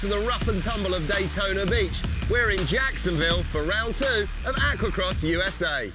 after the rough and tumble of Daytona Beach, we're in Jacksonville for round 2 of AquaX USA.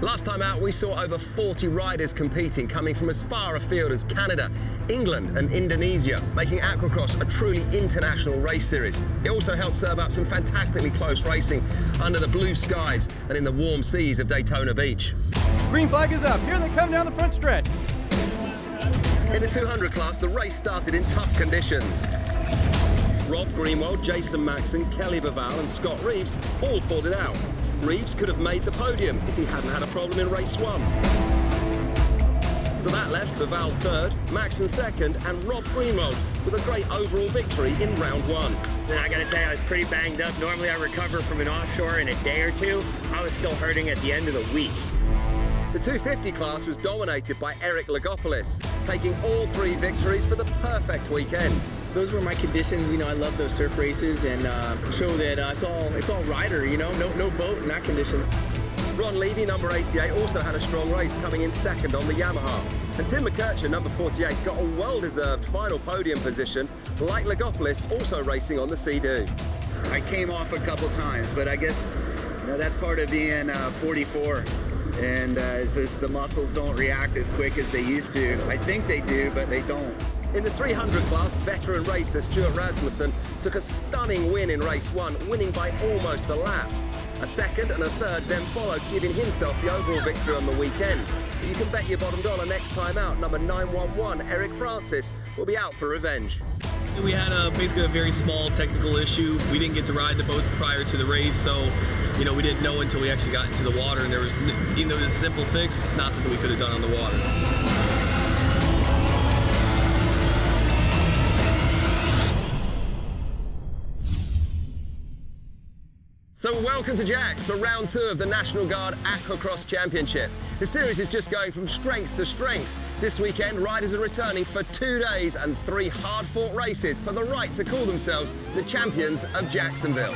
Last time out, we saw over 40 riders competing, coming from as far afield as Canada, England and Indonesia, making AquaX a truly international race series. It also helped serve up some fantastically close racing under the blue skies and in the warm seas of Daytona Beach. Green flag is up. Here they come down the front stretch. In the 200 class, the race started in tough conditions. Rob Greenwald, Jason Maxson, Kelly Baval and Scott Reeves all fought it out. Reeves could have made the podium if he hadn't had a problem in race 1. So that left Baval 3rd, Maxson 2nd and Rob Greenwald with a great overall victory in round 1. And I gotta tell you, I was pretty banged up. Normally I recover from an offshore in a day or 2. I was still hurting at the end of the week. The 250 class was dominated by Eric Lagopoulos, taking all 3 victories for the perfect weekend. Those were my conditions, you know, I love those surf races and show that it's all rider, you know, no boat in that condition. Ron Levy, number 88, also had a strong race, coming in 2nd on the Yamaha. And Tim McKercher, number 48, got a well-deserved final podium position, like Lagopoulos, also racing on the Sea-Doo. I came off a couple times, but I guess that's part of being 44. And it's just the muscles don't react as quick as they used to. I think they do, but they don't. In the 300 class, veteran racer Stuart Rasmussen took a stunning win in race 1, winning by almost a lap. A 2nd and a 3rd then followed, giving himself the overall victory on the weekend. But you can bet your bottom dollar next time out, number 911, Eric Francis, will be out for revenge. We had basically a very small technical issue. We didn't get to ride the boats prior to the race, so we didn't know until we actually got into the water, and there was, even though it was a simple fix, it's not something we could have done on the water. So welcome to Jax for round 2 of the National Guard AquaX Championship. The series is just going from strength to strength. This weekend, riders are returning for 2 days and 3 hard-fought races for the right to call themselves the champions of Jacksonville.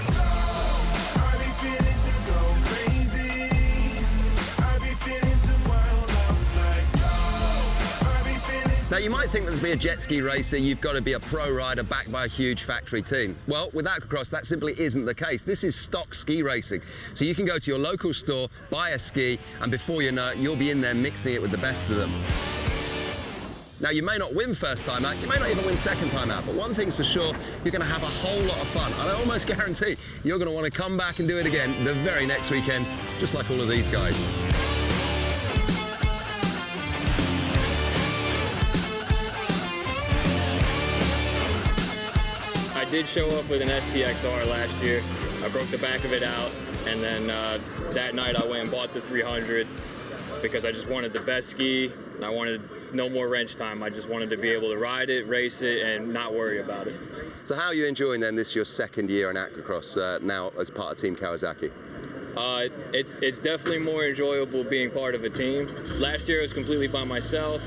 Now, you might think that to be a jet ski racer, you've got to be a pro rider backed by a huge factory team. Well, with AquaX, that simply isn't the case. This is stock ski racing. So you can go to your local store, buy a ski, and before you know it, you'll be in there mixing it with the best of them. Now, you may not win first time out, you may not even win second time out, but one thing's for sure, you're going to have a whole lot of fun. And I almost guarantee you're going to want to come back and do it again the very next weekend, just like all of these guys. I did show up with an STXR last year. I broke the back of it out, and then that night I went and bought the 300 because I just wanted the best ski, and I wanted no more wrench time. I just wanted to be able to ride it, race it, and not worry about it. So how are you enjoying then this your 2nd year in AquaX now as part of Team Kawasaki? It's definitely more enjoyable being part of a team. Last year I was completely by myself,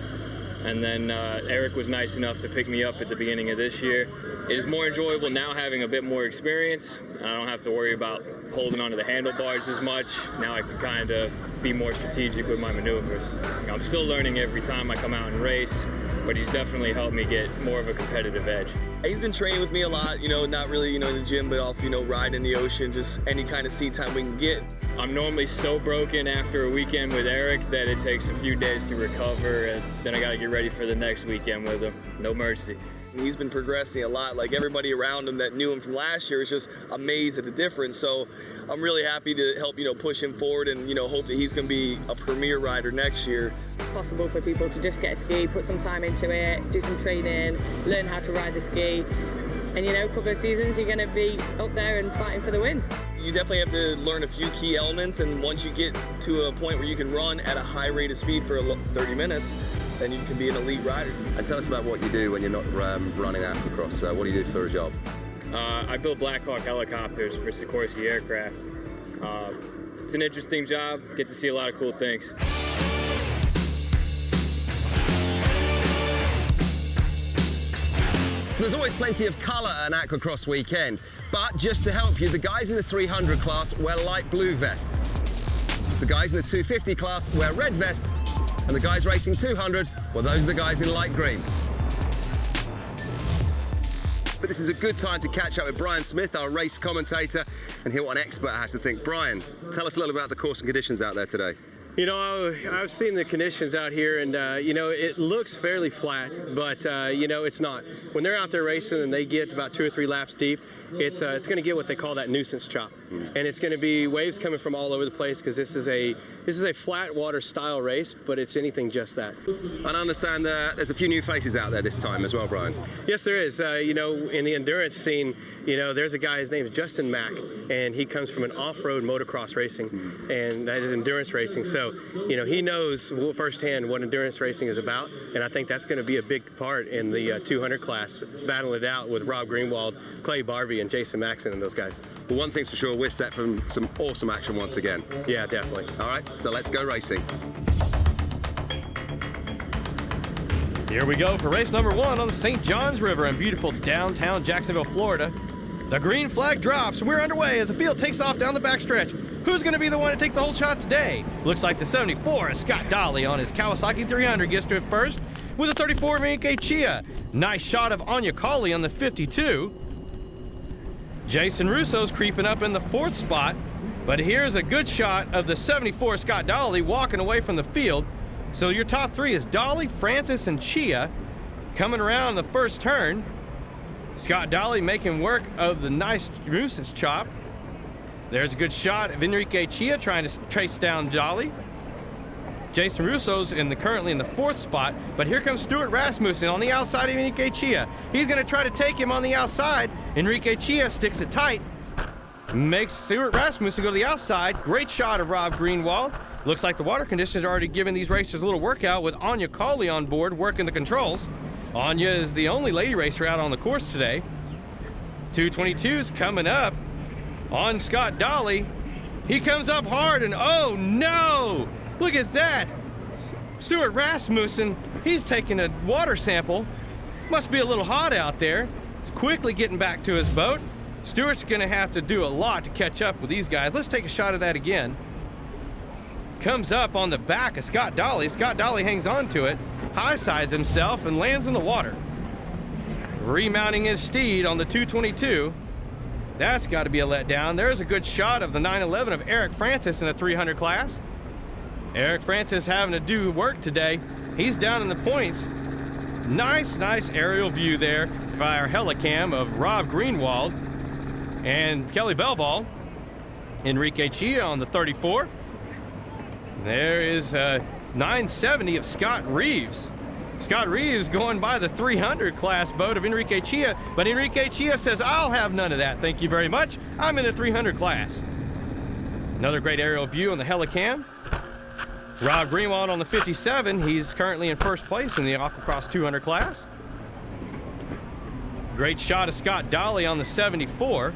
and then Eric was nice enough to pick me up at the beginning of this year. It is more enjoyable now having a bit more experience. I don't have to worry about holding onto the handlebars as much. Now I can kind of be more strategic with my maneuvers. I'm still learning every time I come out and race, but he's definitely helped me get more of a competitive edge. He's been training with me a lot, not really, in the gym, but off, riding in the ocean, just any kind of seat time we can get. I'm normally so broken after a weekend with Eric that it takes a few days to recover, and then I gotta get ready for the next weekend with him. No mercy. He's been progressing a lot. Like everybody around him that knew him from last year is just amazed at the difference. So I'm really happy to help, push him forward and, hope that he's going to be a premier rider next year. It's possible for people to just get a ski, put some time into it, do some training, learn how to ride the ski. And, a couple of seasons, you're going to be up there and fighting for the win. You definitely have to learn a few key elements, and once you get to a point where you can run at a high rate of speed for 30 minutes, then you can be an elite rider. And tell us about what you do when you're not running AquaX. What do you do for a job? I build Black Hawk helicopters for Sikorsky aircraft. It's an interesting job. Get to see a lot of cool things. There's always plenty of colour at an Aquacross weekend, but just to help you, the guys in the 300 class wear light blue vests. The guys in the 250 class wear red vests, and the guys racing 200, well, those are the guys in light green. But this is a good time to catch up with Brian Smith, our race commentator, and hear what an expert has to think. Brian, tell us a little about the course and conditions out there today. You know, I've seen the conditions out here, and you know, it looks fairly flat, but you know, it's not. When they're out there racing and they get about 2 or 3 laps deep, it's going to get what they call that nuisance chop, and it's going to be waves coming from all over the place because this is a flat water style race, but it's anything just that. And I understand there's a few new faces out there this time as well, Brian. Yes, there is. You know, in the endurance scene, you know, there's a guy, his name is Justin Mack, and he comes from an off-road motocross racing, and that is endurance racing. So, you know, he knows firsthand what endurance racing is about, and I think that's going to be a big part in the 200 class, battling it out with Rob Greenwald, Clay Barbie, and Jason Maxon and those guys. Well, one thing's for sure, we're set for some awesome action once again. Yeah, definitely. All right, so let's go racing. Here we go for race number 1 on the St. Johns River in beautiful downtown Jacksonville, Florida. The green flag drops and we're underway as the field takes off down the backstretch. Who's going to be the one to take the whole shot today? Looks like the 74 is Scott Dolly on his Kawasaki 300 gets to it first with a 34 of Enrique Chia. Nice shot of Anya Cauley on the 52. Jason Russo's creeping up in the 4th spot, but here's a good shot of the 74 Scott Dolly walking away from the field. So your top 3 is Dolly, Francis, and Chia coming around the first turn. Scott Dolly making work of the nice nuisance chop. There's a good shot of Enrique Chia trying to trace down Dolly. Jason Russo's currently in the 4th spot, but here comes Stuart Rasmussen on the outside of Enrique Chia. He's going to try to take him on the outside. Enrique Chia sticks it tight, makes Stuart Rasmussen go to the outside. Great shot of Rob Greenwald. Looks like the water conditions are already giving these racers a little workout with Anya Cauley on board working the controls. Anya is the only lady racer out on the course today. 222's coming up on Scott Dolly. He comes up hard and oh no! Look at that! Stuart Rasmussen, he's taking a water sample. Must be a little hot out there. Quickly getting back to his boat. Stuart's gonna have to do a lot to catch up with these guys. Let's take a shot of that again. Comes up on the back of Scott Dolly. Scott Dolly hangs on to it, high sides himself, and lands in the water. Remounting his steed on the 222. That's got to be a letdown. There's a good shot of the 911 of Eric Francis in the 300 class. Eric Francis having to do work today. He's down in the points. Nice aerial view there by our helicam of Rob Greenwald and Kelly Belval. Enrique Chia on the 34. There is 970 of Scott Reeves. Scott Reeves going by the 300 class boat of Enrique Chia, but Enrique Chia says, I'll have none of that, thank you very much. I'm in the 300 class. Another great aerial view on the helicam. Rob Greenwald on the 57. He's currently in 1st place in the AquaX 200 class. Great shot of Scott Dolly on the 74.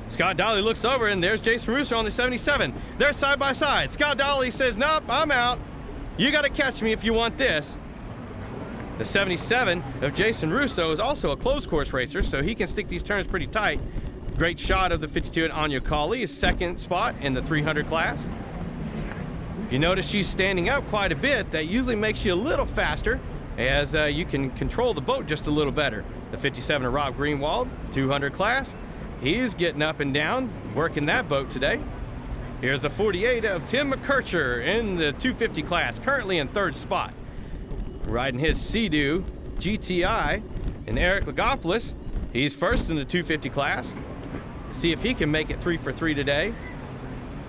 Scott Dolly looks over and there's Jason Russo on the 77. They're side by side. Scott Dolly says, nope, I'm out. You got to catch me if you want this. The 77 of Jason Russo is also a closed course racer, so he can stick these turns pretty tight. Great shot of the 52 at Anya Cauley, his 2nd spot in the 300 class. If you notice she's standing up quite a bit, that usually makes you a little faster as you can control the boat just a little better. The 57 of Rob Greenwald, 200 class. He's getting up and down, working that boat today. Here's the 48 of Tim McKercher in the 250 class, currently in 3rd spot. Riding his Sea-Doo GTI. And Eric Lagopoulos, he's 1st in the 250 class. See if he can make it 3 for 3 today.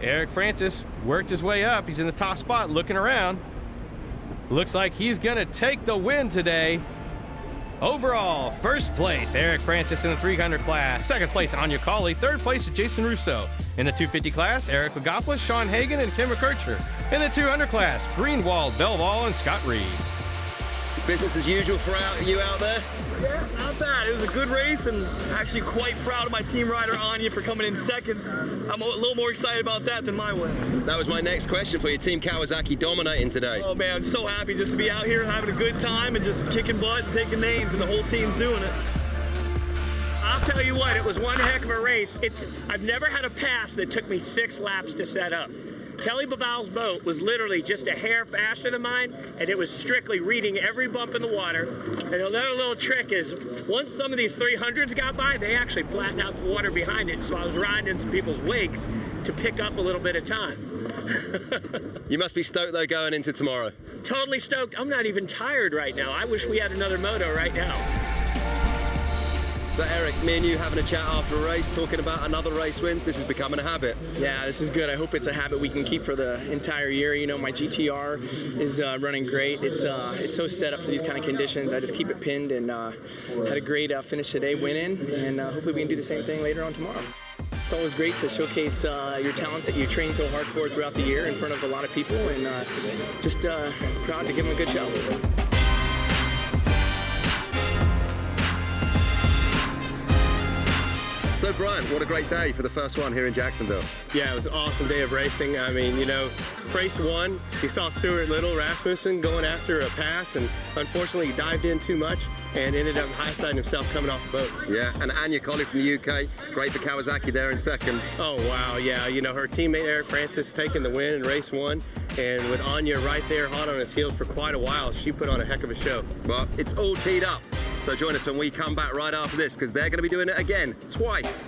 Eric Francis worked his way up. He's in the top spot looking around. Looks like he's gonna take the win today. Overall, 1st place, Eric Francis in the 300 class. 2nd place, Anya Cauley. 3rd place is Jason Russo. In the 250 class, Eric Lagopoulos, Sean Hagan, and Kim McKercher. In the 200 class, Greenwald, Belval, and Scott Reeves. Business as usual for you out there? Yeah, not bad. It was a good race, and actually quite proud of my team rider Anya for coming in second. I'm a little more excited about that than my win. That was my next question for you. Team Kawasaki dominating today. Oh man, I'm so happy just to be out here having a good time and just kicking butt and taking names, and the whole team's doing it. I'll tell you what, it was one heck of a race. I've never had a pass that took me 6 laps to set up. Kelly Babal's boat was literally just a hair faster than mine, and it was strictly reading every bump in the water. And another little trick is, once some of these 300s got by, they actually flattened out the water behind it, so I was riding in some people's wakes to pick up a little bit of time. You must be stoked though going into tomorrow. Totally stoked. I'm not even tired right now. I wish we had another moto right now. So Eric, me and you having a chat after a race, talking about another race win. This is becoming a habit. Yeah, this is good. I hope it's a habit we can keep for the entire year. You know, my GTR is running great. It's so set up for these kind of conditions. I just keep it pinned, and had a great finish today, winning, and hopefully we can do the same thing later on tomorrow. It's always great to showcase your talents that you train so hard for throughout the year in front of a lot of people, and just proud to give them a good show. So Brian, what a great day for the first one here in Jacksonville. Yeah, it was an awesome day of racing. I mean, you know, race 1, you saw Stuart Little Rasmussen going after a pass, and unfortunately he dived in too much and ended up high-siding himself coming off the boat. Yeah, and Anya Colley from the UK, great for Kawasaki there in second. Oh, wow, yeah. You know, her teammate Eric Francis taking the win in race 1, and with Anya right there hot on his heels for quite a while, she put on a heck of a show. Well, it's all teed up. So join us when we come back right after this, because they're going to be doing it again, twice.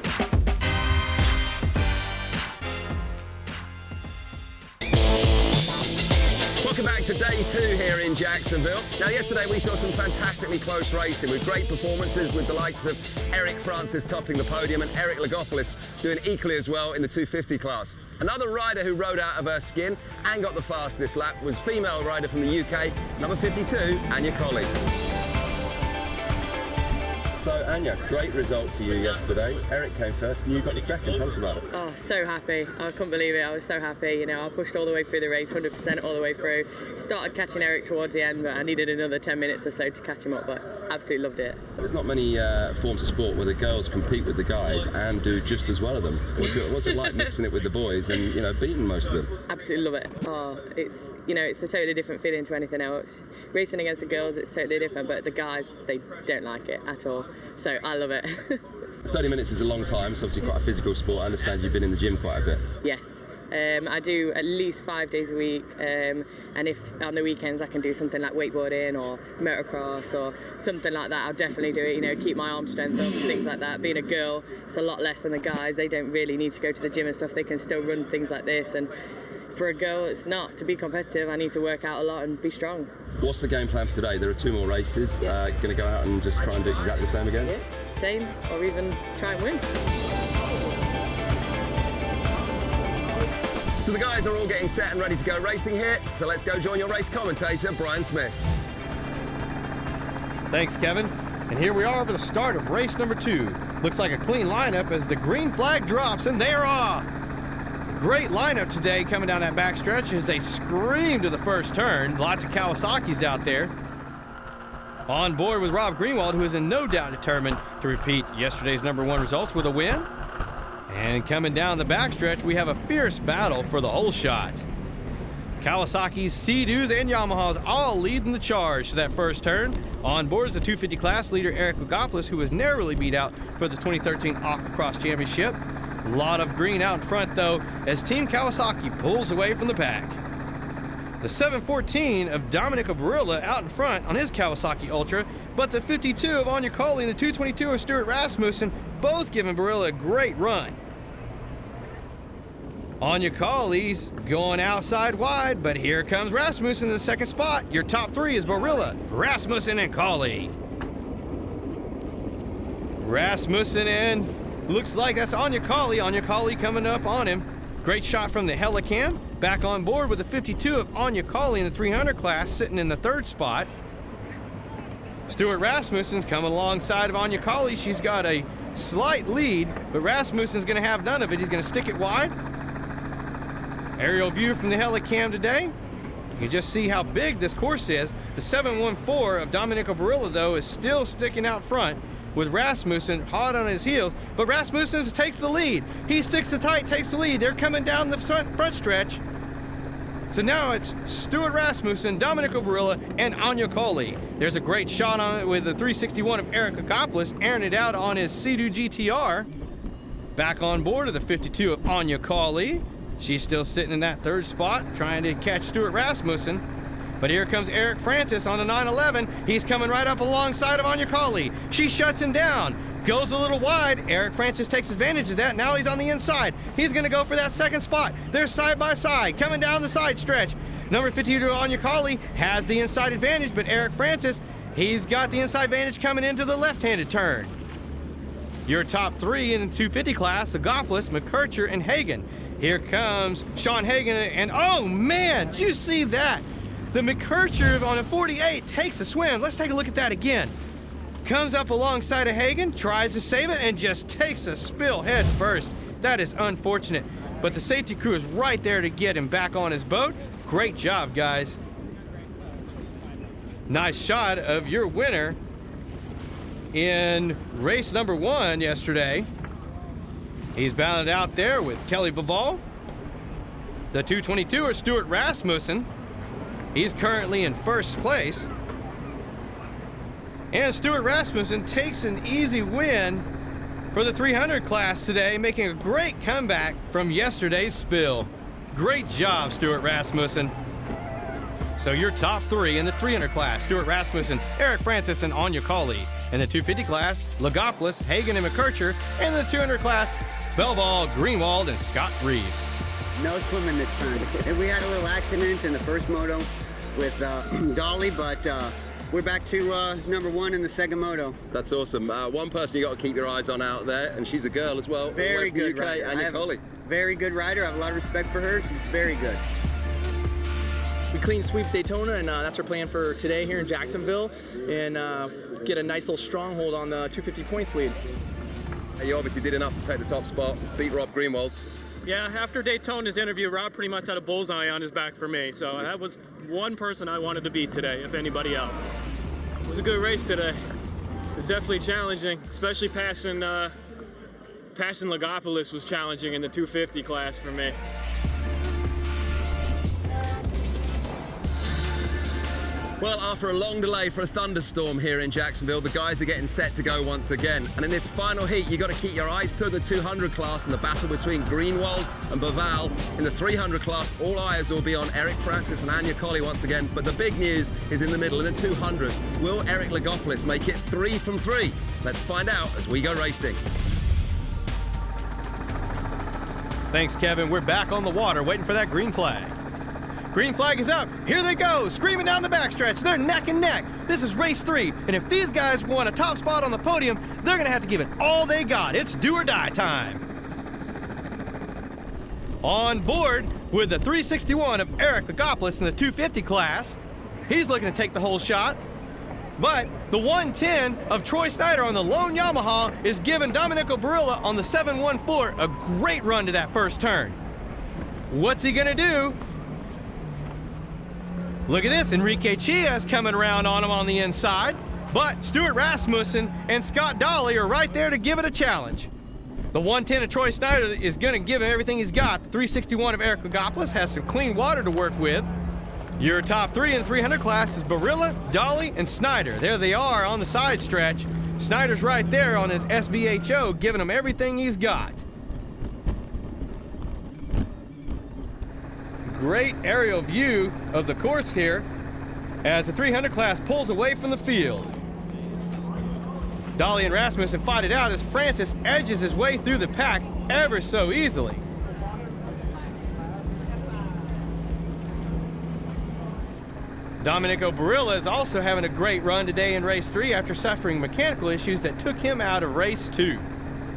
Welcome back to day 2 here in Jacksonville. Now, yesterday we saw some fantastically close racing with great performances with the likes of Eric Francis topping the podium and Eric Lagopoulos doing equally as well in the 250 class. Another rider who rode out of her skin and got the fastest lap was female rider from the UK, number 52, Anya Colley. So, Anya, great result for you yesterday. Eric came first and you got the second. Tell us about it. Oh, so happy. I couldn't believe it. I was so happy. You know, I pushed all the way through the race, 100% all the way through. Started catching Eric towards the end, but I needed another 10 minutes or so to catch him up, but absolutely loved it. There's not many forms of sport where the girls compete with the guys and do just as well as them. What's it like mixing it with the boys and, you know, beating most of them? Absolutely love it. Oh, it's, you know, it's a totally different feeling to anything else. Racing against the girls, it's totally different, but the guys, they don't like it at all. So I love it. 30 minutes is a long time. It's obviously quite a physical sport. I understand you've been in the gym quite a bit. Yes. I do at least 5 days a week, and if on the weekends I can do something like wakeboarding or motocross or something like that, I'll definitely do it, you know, keep my arm strength up, things like that. Being a girl, it's a lot less than the guys. They don't really need to go to the gym and stuff. They can still run things like this, and for a girl, it's not. To be competitive, I need to work out a lot and be strong. What's the game plan for today? There are 2 more races. Yeah. Going to go out and just try and do exactly the same again? Yeah, same, or even try and win. So the guys are all getting set and ready to go racing here. So let's go join your race commentator, Brian Smith. Thanks, Kevin. And here we are for the start of race number 2. Looks like a clean lineup as the green flag drops and they are off. Great lineup today coming down that backstretch as they scream to the first turn. Lots of Kawasaki's out there. On board with Rob Greenwald, who is in no doubt determined to repeat yesterday's #1 results with a win. And coming down the backstretch, we have a fierce battle for the whole shot. Kawasaki's, Sea-Doos, and Yamahas all leading the charge to that first turn. On board is the 250 class leader Eric Lagopoulos, who was narrowly beat out for the 2013 AquaX Championship. A lot of green out in front, though, as Team Kawasaki pulls away from the pack. The 714 of Dominic Barilla out in front on his Kawasaki Ultra, but the 52 of Anya Colley and the 222 of Stuart Rasmussen both giving Barilla a great run. Anya Colley's going outside wide, but here comes Rasmussen in the second spot. Your top 3 is Barilla, Rasmussen, and Colley. Rasmussen in. Looks like that's Anya Colley. Anya Colley coming up on him. Great shot from the Helicam. Back on board with the 52 of Anya Colley in the 300 class, sitting in the 3rd spot. Stuart Rasmussen's coming alongside of Anya Colley. She's got a slight lead, but Rasmussen's going to have none of it. He's going to stick it wide. Aerial view from the Helicam today. You can just see how big this course is. The 714 of Domenico Barilla, though, is still sticking out front with Rasmussen hot on his heels, but Rasmussen takes the lead. He sticks it tight, takes the lead. They're coming down the front stretch. So now it's Stuart Rasmussen, Domenico Barilla, and Anya Coley. There's a great shot on it with the 361 of Eric Agopoulos, airing it out on his Sea-Doo GTR. Back on board of the 52 of Anya Coley. She's still sitting in that third spot, trying to catch Stuart Rasmussen. But here comes Eric Francis on the 911. He's coming right up alongside of Anya Coley. She shuts him down. Goes a little wide. Eric Francis takes advantage of that. Now he's on the inside. He's going to go for that second spot. They're side by side, coming down the side stretch. Number 52, Anya Coley, has the inside advantage, but Eric Francis, he's got the inside advantage coming into the left-handed turn. Your top three in the 250 class, Agopoulos, McKercher, and Hagen. Here comes Sean Hagen, and oh man, did you see that? The McKercher on a 48 takes a swim. Let's take a look at that again. Comes up alongside of Hagen, tries to save it, and just takes a spill head first. That is unfortunate, but the safety crew is right there to get him back on his boat. Great job, guys. Nice shot of your winner in race number 1 yesterday. He's bounded out there with Kelly Bivol. The 222 er Stuart Rasmussen. He's currently in first place. And Stuart Rasmussen takes an easy win for the 300 class today, making a great comeback from yesterday's spill. Great job, Stuart Rasmussen. So your top three in the 300 class, Stuart Rasmussen, Eric Francis, and Anya Coley. In the 250 class, Agopoulos, Hagen, and McKercher. And in the 200 class, Bellball, Greenwald, and Scott Reeves. No swimming this time. And we had a little accident in the first moto with Dolly, but we're back to number 1 in the second moto. That's awesome. One person you got to keep your eyes on out there, and she's a girl as well. Very good UK, rider. Anya Coley. Very good rider. I have a lot of respect for her. She's very good. We clean sweep Daytona, and that's our plan for today here in Jacksonville, and get a nice little stronghold on the 250 points lead. You obviously did enough to take the top spot, beat Rob Greenwald. Yeah, after Daytona's interview, Rob pretty much had a bullseye on his back for me, so that was one person I wanted to beat today, if anybody else. It was a good race today. It was definitely challenging, especially passing Agopoulos was challenging in the 250 class for me. Well, after a long delay for a thunderstorm here in Jacksonville, the guys are getting set to go once again. And in this final heat, you've got to keep your eyes peeled in the 200 class and the battle between Greenwald and Bivol. In the 300 class, all eyes will be on Eric Francis and Anya Coley once again. But the big news is in the middle, in the 200s. Will Eric Agopoulos make it 3 from 3? Let's find out as we go racing. Thanks, Kevin. We're back on the water waiting for that green flag. Green flag is up. Here they go, screaming down the backstretch. They're neck and neck. This is race 3, and if these guys want a top spot on the podium, they're gonna have to give it all they got. It's do or die time. On board with the 361 of Eric Agopoulos in the 250 class. He's looking to take the whole shot. But the 110 of Troy Snyder on the lone Yamaha is giving Domenico Barilla on the 714 a great run to that first turn. What's he gonna do? Look at this, Enrique Chia's coming around on him on the inside, but Stuart Rasmussen and Scott Dolly are right there to give it a challenge. The 110 of Troy Snyder is gonna give him everything he's got. The 361 of Eric Agopoulos has some clean water to work with. Your top 3 in the 300 class is Barilla, Dolly, and Snyder. There they are on the side stretch. Snyder's right there on his SVHO, giving him everything he's got. Great aerial view of the course here as the 300 class pulls away from the field. Dolly and Rasmussen fight it out as Francis edges his way through the pack ever so easily. Domenico Barilla is also having a great run today in race 3 after suffering mechanical issues that took him out of race 2.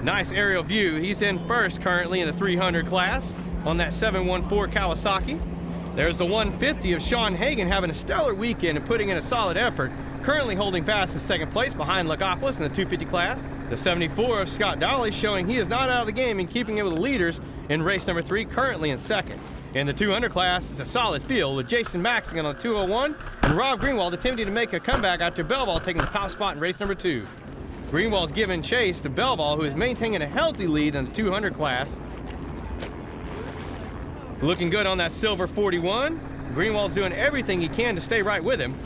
Nice aerial view. He's in first currently in the 300 class on that 714 Kawasaki. There's the 150 of Sean Hagen having a stellar weekend and putting in a solid effort, currently holding fast in second place behind Agopoulos in the 250 class. The 74 of Scott Dolly showing he is not out of the game and keeping it with the leaders in race number 3, currently in second. In the 200 class, it's a solid field with Jason Maxing on the 201 and Rob Greenwald attempting to make a comeback after Belval taking the top spot in race number 2. Greenwald's giving chase to Belval, who is maintaining a healthy lead in the 200 class. Looking good on that silver 41. Greenwald's doing everything he can to stay right with him.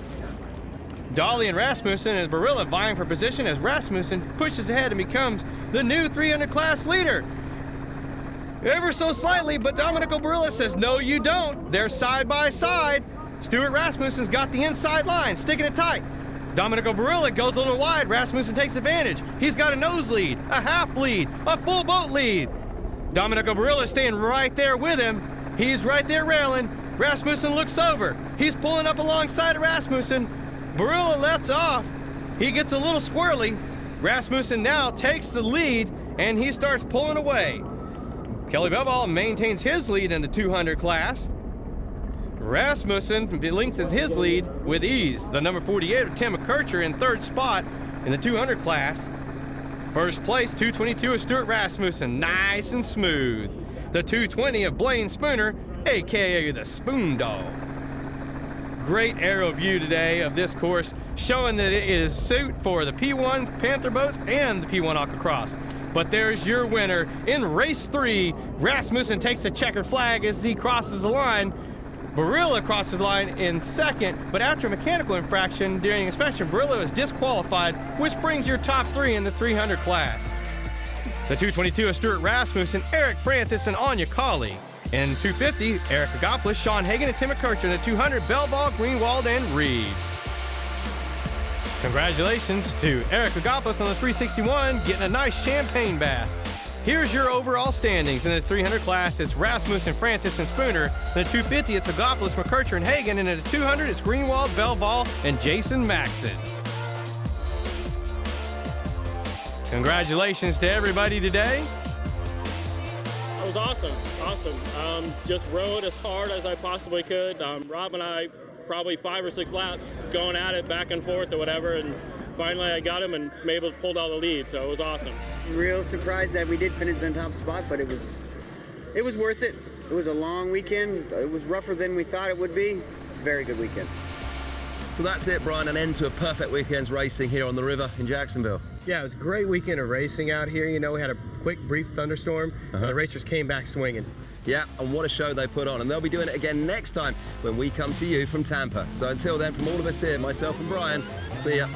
Dolly and Rasmussen and Barilla vying for position as Rasmussen pushes ahead and becomes the new 300 class leader. Ever so slightly, but Domenico Barilla says, no, you don't. They're side by side. Stuart Rasmussen's got the inside line, sticking it tight. Domenico Barilla goes a little wide. Rasmussen takes advantage. He's got a nose lead, a half lead, a full boat lead. Domenico Barilla staying right there with him. He's right there railing. Rasmussen looks over. He's pulling up alongside of Rasmussen. Barilla lets off. He gets a little squirrely. Rasmussen now takes the lead, and he starts pulling away. Kelly Belval maintains his lead in the 200 class. Rasmussen lengthens his lead with ease. The number 48 of Tim McKercher in 3rd spot in the 200 class. First place, 222 of Stuart Rasmussen, nice and smooth. The 220 of Blaine Spooner, aka the Spoon Dog. Great aero view today of this course, showing that it is suited for the P1 Panther boats and the P1 Aquacross. But there's your winner in race 3. Rasmussen takes the checker flag as he crosses the line. Barilla crosses the line in 2nd, but after a mechanical infraction during inspection, Barilla is disqualified, which brings your top 3 in the 300 class. The 222 is Stuart Rasmussen, Eric Francis, and Anya Colley. In 250, Eric Agopoulos, Sean Hagan, and Tim McKercher. In the 200, Belval, Greenwald, and Reeves. Congratulations to Eric Agopoulos on the 361, getting a nice champagne bath. Here's your overall standings. In the 300 class, it's Rasmussen, Francis, and Spooner. In the 250, it's Agopoulos, McKercher, and Hagan. And in the 200, it's Greenwald, Belval, and Jason Maxon. Congratulations to everybody today. That was awesome, awesome. Just rode as hard as I possibly could. Rob and I, probably 5 or 6 laps going at it back and forth or whatever, and finally I got him and maybe pulled out the lead, so it was awesome. Real surprised that we did finish in top spot, but it was worth it. It was a long weekend. It was rougher than we thought it would be. Very good weekend. So that's it, Brian, an end to a perfect weekend's racing here on the river in Jacksonville. Yeah, it was a great weekend of racing out here. You know, we had a quick, brief thunderstorm, and the racers came back swinging. Yeah, and what a show they put on. And they'll be doing it again next time when we come to you from Tampa. So until then, from all of us here, myself and Brian, see ya.